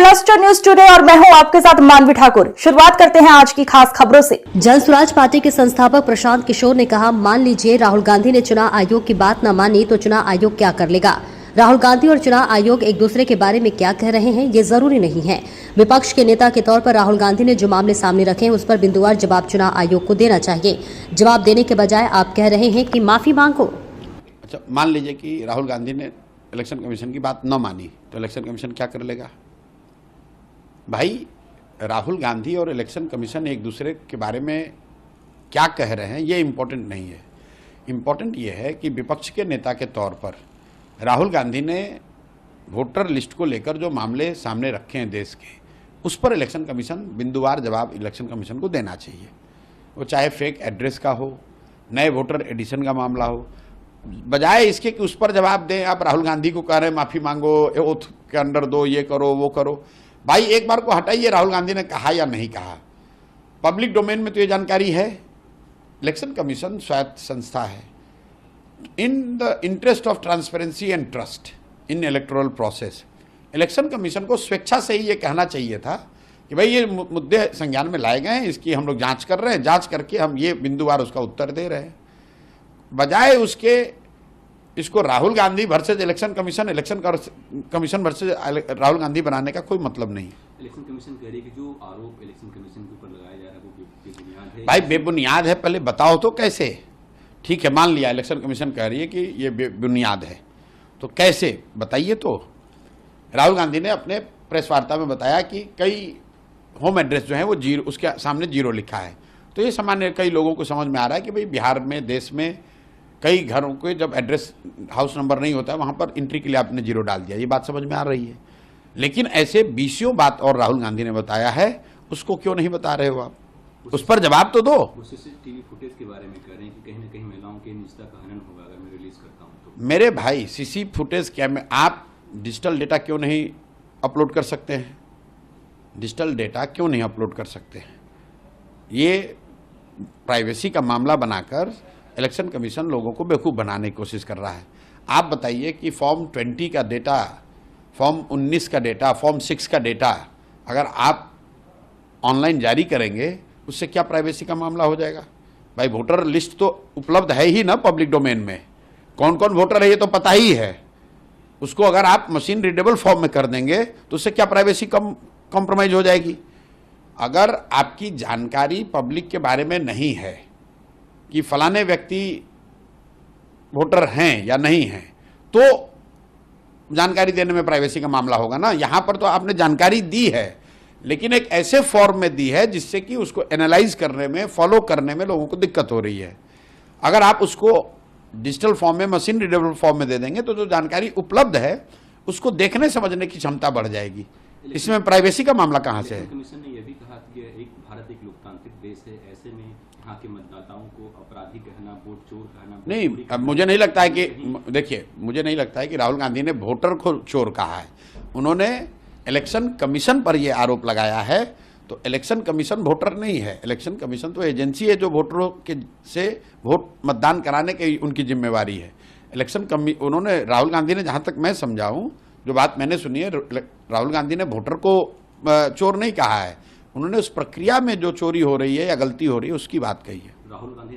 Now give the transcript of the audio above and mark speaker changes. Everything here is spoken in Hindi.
Speaker 1: क्लस्टर न्यूज टुडे और मैं हूं आपके साथ मानवी ठाकुर। शुरुआत करते हैं आज की खास खबरों से।
Speaker 2: जन स्वराज पार्टी के संस्थापक प्रशांत किशोर ने कहा, मान लीजिए राहुल गांधी ने चुनाव आयोग की बात न मानी तो चुनाव आयोग क्या कर लेगा। राहुल गांधी और चुनाव आयोग एक दूसरे के बारे में क्या कह रहे हैं ये जरूरी नहीं है। विपक्ष के नेता के तौर पर राहुल गांधी ने जो मामले सामने रखे हैं उस पर बिंदुवार जवाब चुनाव आयोग को देना चाहिए। जवाब देने के बजाय आप कह रहे हैं कि माफी मांगो।
Speaker 3: अच्छा, मान लीजिए कि राहुल गांधी ने इलेक्शन कमीशन की बात न मानी तो इलेक्शन कमीशन क्या कर लेगा। भाई, राहुल गांधी और इलेक्शन कमीशन एक दूसरे के बारे में क्या कह रहे हैं ये इम्पोर्टेंट नहीं है। इम्पोर्टेंट ये है कि विपक्ष के नेता के तौर पर राहुल गांधी ने वोटर लिस्ट को लेकर जो मामले सामने रखे हैं देश के, उस पर इलेक्शन कमीशन बिंदुवार जवाब इलेक्शन कमीशन को देना चाहिए। वो चाहे फेक एड्रेस का हो, नए वोटर एडिशन का मामला हो, बजाय इसके कि उस पर जवाब दें आप राहुल गांधी को कह रहे हैं माफ़ी मांगो, ओथ के अंडर दो, ये करो वो करो। भाई, एक बार को हटाइए, राहुल गांधी ने कहा या नहीं कहा, पब्लिक डोमेन में तो ये जानकारी है। इलेक्शन कमीशन स्वायत्त संस्था है। In the interest of transparency and trust in electoral process, election commission को स्वेच्छा से ही ये कहना चाहिए था कि भाई ये मुद्दे संज्ञान में लाए गए हैं, इसकी हम लोग जांच कर रहे हैं, जांच करके हम ये बिंदुवार उसका उत्तर दे रहे हैं। बजाय उसके इसको Rahul Gandhi versus election commission versus Rahul Gandhi बनाने का कोई मतलब नहीं है।
Speaker 4: इलेक्शन कमीशन कह रही है कि जो आरोप इलेक्शन कमीशन के ऊपर लगाया जा रहा है वो बेबुनियाद है।
Speaker 3: भाई, बेबुनियाद है पहले बताओ तो कैसे। ठीक है, मान लिया इलेक्शन कमीशन कह रही है कि ये बेबुनियाद है, तो कैसे बताइए। तो राहुल गांधी ने अपने प्रेस वार्ता में बताया कि कई होम एड्रेस जो है वो जीरो, उसके सामने जीरो लिखा है। तो ये सामान्य कई लोगों को समझ में आ रहा है कि भाई बिहार में, देश में कई घरों के जब एड्रेस हाउस नंबर नहीं होता है वहाँ पर एंट्री के लिए आपने जीरो डाल दिया, ये बात समझ में आ रही है। लेकिन ऐसे बीसियों बात और राहुल गांधी ने बताया है, उसको क्यों नहीं बता रहे हो आप? उस पर जवाब तो दो।
Speaker 4: वो सीसीटीवी फुटेज के बारे में कह रहे हैं कि कहीं ना कहीं महिलाओं की निजता का हनन होगा अगर मैं रिलीज करता हूँ तो।
Speaker 3: मेरे भाई, सीसी फुटेज क्या में आप डिजिटल डेटा क्यों नहीं अपलोड कर सकते हैं? डिजिटल डेटा क्यों नहीं अपलोड कर सकते हैं? ये प्राइवेसी का मामला बनाकर इलेक्शन कमीशन लोगों को बेवकूफ़ बनाने की कोशिश कर रहा है। आप बताइए कि फॉर्म 20 का डेटा, फॉर्म 19 का डेटा, फॉर्म 6 का डेटा अगर आप ऑनलाइन जारी करेंगे उससे क्या प्राइवेसी का मामला हो जाएगा? भाई, वोटर लिस्ट तो उपलब्ध है ही ना पब्लिक डोमेन में, कौन कौन वोटर है ये तो पता ही है। उसको अगर आप मशीन रीडेबल फॉर्म में कर देंगे तो उससे क्या प्राइवेसी कॉम्प्रोमाइज हो जाएगी? अगर आपकी जानकारी पब्लिक के बारे में नहीं है कि फलाने व्यक्ति वोटर हैं या नहीं हैं, तो जानकारी देने में प्राइवेसी का मामला होगा ना। यहाँ पर तो आपने जानकारी दी है, लेकिन एक ऐसे फॉर्म में दी है जिससे कि उसको एनालाइज करने में, फॉलो करने में लोगों को दिक्कत हो रही है। अगर आप उसको डिजिटल फॉर्म में, मशीन रीडेबल फॉर्म में दे देंगे तो जो जानकारी उपलब्ध है उसको देखने समझने की क्षमता बढ़ जाएगी। इसमें प्राइवेसी का मामला कहाँ से है?
Speaker 4: कमीशन ने यह भी कहा कि एक भारत एक लोकतांत्रिक देश है, ऐसे में यहाँ के मतदाताओं को अपराधी कहना, वोट चोर कहना
Speaker 3: नहीं, अब मुझे नहीं लगता है कि, देखिए, मुझे नहीं लगता है कि राहुल गांधी ने वोटर को चोर कहा है। उन्होंने इलेक्शन कमीशन पर यह आरोप लगाया है, तो इलेक्शन कमीशन वोटर नहीं है। इलेक्शन कमीशन तो एजेंसी है जो वोटरों के से वोट मतदान कराने की उनकी जिम्मेवारी है। उन्होंने, राहुल गांधी ने, जहाँ तक मैं समझा हूँ, जो बात मैंने सुनी है, राहुल गांधी ने वोटर को चोर नहीं कहा है। उन्होंने उस प्रक्रिया में जो चोरी हो रही है या गलती हो रही है उसकी बात कही है।
Speaker 4: राहुल गांधी ने